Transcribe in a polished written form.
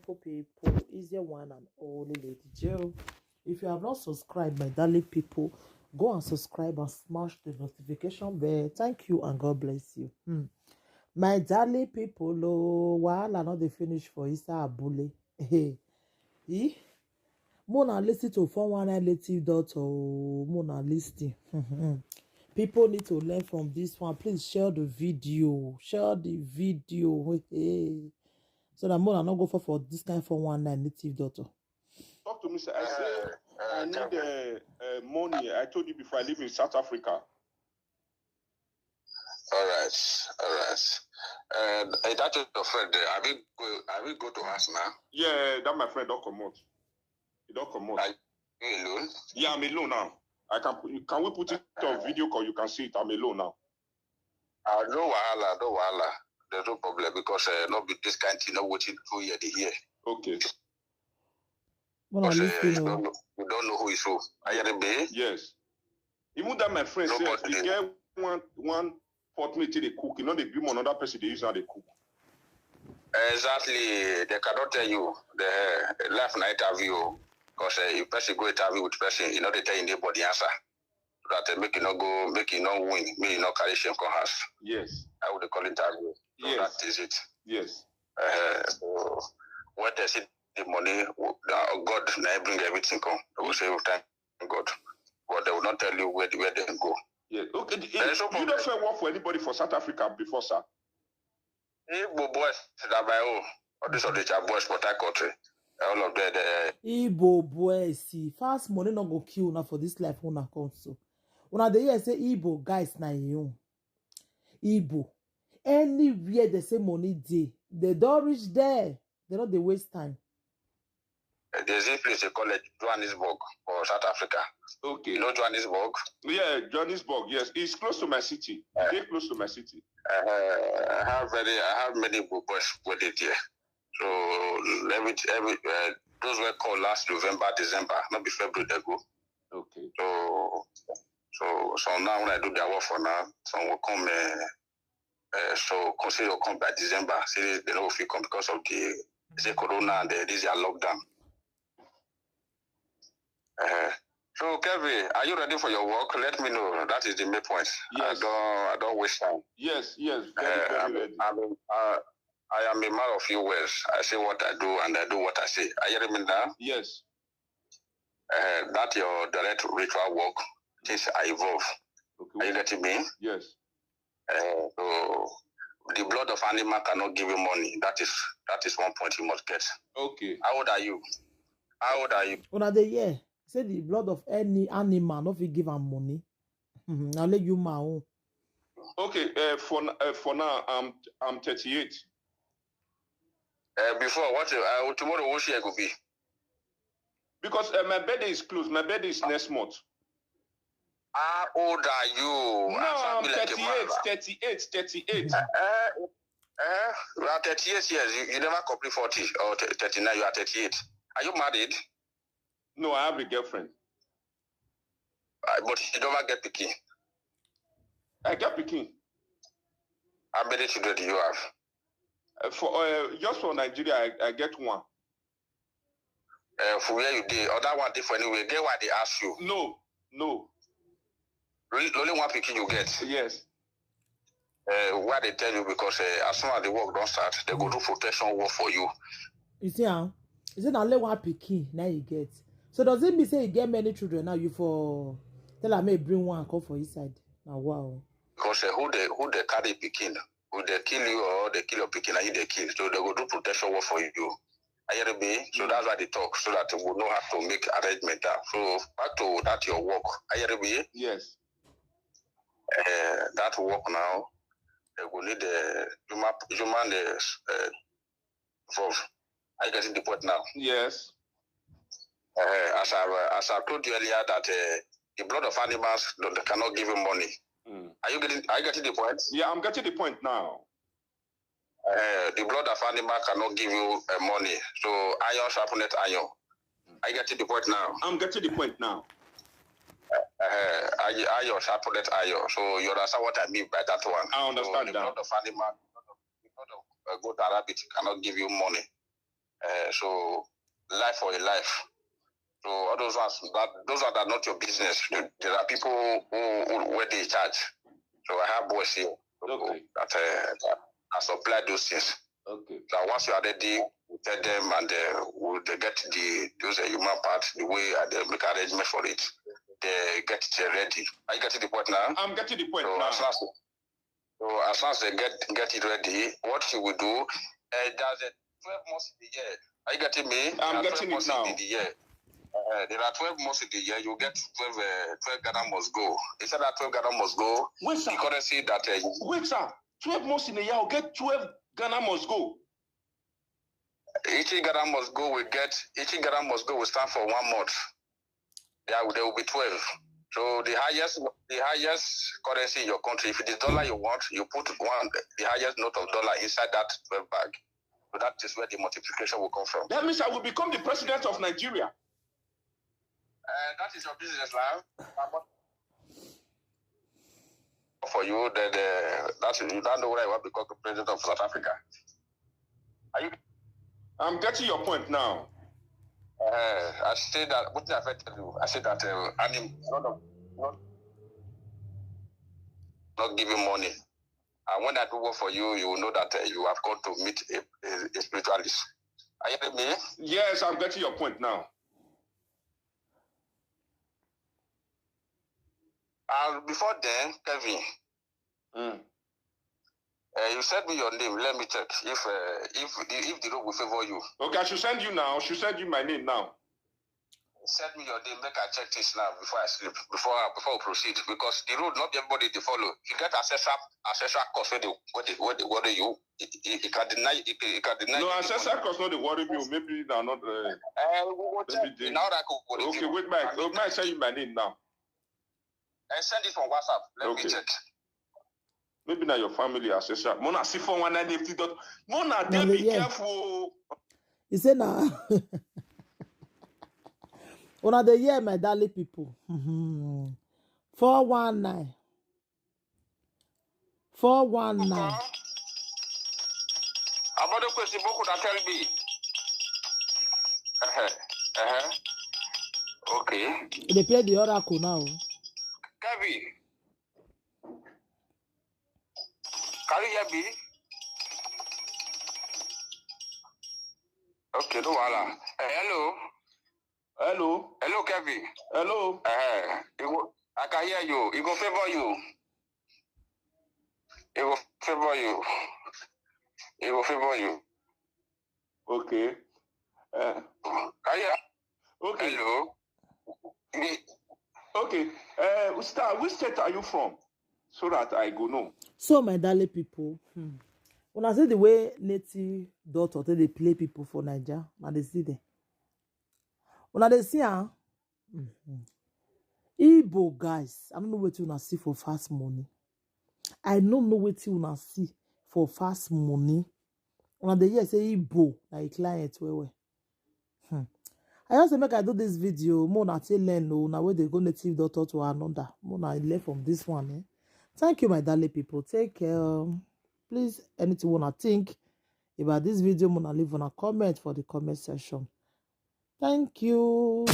beautiful people. Is your one and only Lady Joe. If you have not subscribed, my darling people, go and subscribe and smash the notification bell. Thank you and God bless you. My darling people, oh, while I not the finish for Isa Abule. Hey, Mona listen to 419native.org. Mona listing. People need to learn from this one. Please share the video. Share the video. Hey. So that Mona not go for this kind of 419native.org. Talk to me, sir. I say I need money. I told you before I live in South Africa. All right. That's your friend. Have you go to us now? Yeah, that my friend don't come out. He don't come out. Are you alone? Yeah, I'm alone now. Can we put it on video call? You can see it. I'm alone now. No wahala. There's no problem because not be this kind of thing. Not watching through here. Okay. Because you don't know who is who. Are you the Yes. Even that my friend said, he get one pot meat they cook. You know, they give another person they use how they cook. Exactly. They cannot tell you the left night interview because if person go interview with person, you know they tell you anybody answer. So that make you not go, make you not win, make you not carry shame come house. Yes. I would call interview. So yes. That is it. Yes. So when they see the money, God now bring everything come. They will say, thank God. But they will not tell you where they go. Yeah. Okay. You don't say work for anybody for South Africa before, sir? Igbo boys that by all this of the boys for that country. All of them. Igbo boys, see, fast money not go kill now for this life una come so. Una dey hear say Igbo guys na you. Igbo. Anywhere they say money dey, they don't reach there. They don't they waste time. There's a place they call it Johannesburg or South Africa. Okay. You know Johannesburg? Yeah, Johannesburg, yes. It's close to my city. Very close to my city. I have many boys with it here. So every those were called last November, December, not be February they go. Okay. So now when I do their work for now, some will come so consider will come by December. See they know if you come because of the corona and this year lockdown. So Kevin, are you ready for your work? Let me know. That is the main point. Yes. I don't waste time. Yes. Very ready. I am a man of few words. I say what I do and I do what I say. Are you hearing me now? Yes. That your direct ritual work, things are evolve. Okay. Are you getting me? Yes. So the blood of animal cannot give you money. That is one point you must get. Okay. How old are you? Una dey hear? Say the blood of any animal not fit give am money. I'll let you my own. Okay. For now, I'm 38. Before what? Tomorrow what year go be? Because my birthday is close. My birthday is next month. How old are you? No, I'm 38. 38. You are 38 years. You never complete 40 or 39. You are 38. Are you married? No, I have a girlfriend. But you don't get pikin. I get pikin. How many children do you have? Just for Nigeria, I get one. For where you did, or that one did for anywhere. Get why they ask you. No. Only one pikin you get. Yes. Why they tell you because as soon as the work don't start, they go do protection work for you. You see, you say only one pikin now you get. So does it mean say you get many children now? You for tell her may bring one come for inside. Now wow. Because who they carry pikin, who they kill you or they kill your pikin and you they kill, so they go do protection work for you. Are you ready? So that's why they talk, so that we know how to make arrangement. So back to that your work. Are you ready? Yes. That work now, they will need the human involved. Are you getting the point now? Yes. As I told you earlier that the blood of animals they cannot give you money. Are you getting the point? Yeah, I'm getting the point now. The blood of animal cannot give you money. So iron sharpeneth iron. Are you getting the point now? I'm getting the point now. Iron sharpeneth iron. So you understand what I mean by that one? I understand so that. The blood of animal, the blood of goat and rabbit cannot give you money. So life for a life. So all those are not your business. There are people who where they charge. So I have boys here that supply those things. Okay. So once you are ready, we tell them and they get those human parts, the way they make arrangement for it. They get it ready. Are you getting the point now? I'm getting the point so now. As soon as they get it ready, what you will do, there's a 12 months in the year. Are you getting me? I'm getting it now. In the year. There are 12 months in the year. You get 12 Ghana must go. Instead that 12 Ghana must go, wait, sir. The currency that... wait, sir. 12 months in a year, I'll get 12 Ghana must go. Each Ghana must go will stand for 1 month. There will be 12. So the highest currency in your country, if it is dollar you want, you put the highest note of dollar inside that 12 bag. So that is where the multiplication will come from. That means I will become the president of Nigeria. That is your business now. For you, then you don't know where I want to become the president of South Africa. Are you? I'm getting your point now. I say that. What did I tell you? I said that not giving money. And when I do work for you, you will know that you have gone to meet a spiritualist. Are you with me? Yes, I'm getting your point now. And before then, Kevin, you send me your name. Let me check if the road will favor you. Okay, I should send you now. I should send you my name now. Send me your name. Make I check this now before I sleep. Before we proceed, because the road not everybody to follow. If you get ancestral course where they you, it can deny. It can deny. No, ancestral course not the worry me. Maybe they are not. Maybe now that okay, wait, Mike. Mike, send you my name now. And send it from WhatsApp. Let me check. Maybe now your family ancestral. Mona see for 190. Mona, then be careful. You say now. One of the year, my darling people. 419. 419. About the question, Boku that tell me. Okay. They play the oracle now. Kevin. Can you hear me? Okay, no wala. Hello. Hello. Hello, Kevin. Hello. I can hear you. It will favor you. It will favor you. It will favor you. Okay. Can you? Okay. Hello. Okay. Star, which state are you from? So that I go know. So, my darling people, when I say the way native daughter they play people for Nigeria, now they see them. When they see Igbo guys, I don't know what you wanna see for fast money. I don't know what you wanna see for fast money. When they hear say Igbo, like client where. I also make I do this video. More na tell learn no now where they go native daughter to another. More na learn from this one. Thank you, my darling people. Take care. Please, anything you wanna think about this video, wanna leave on a comment for the comment section. Thank you.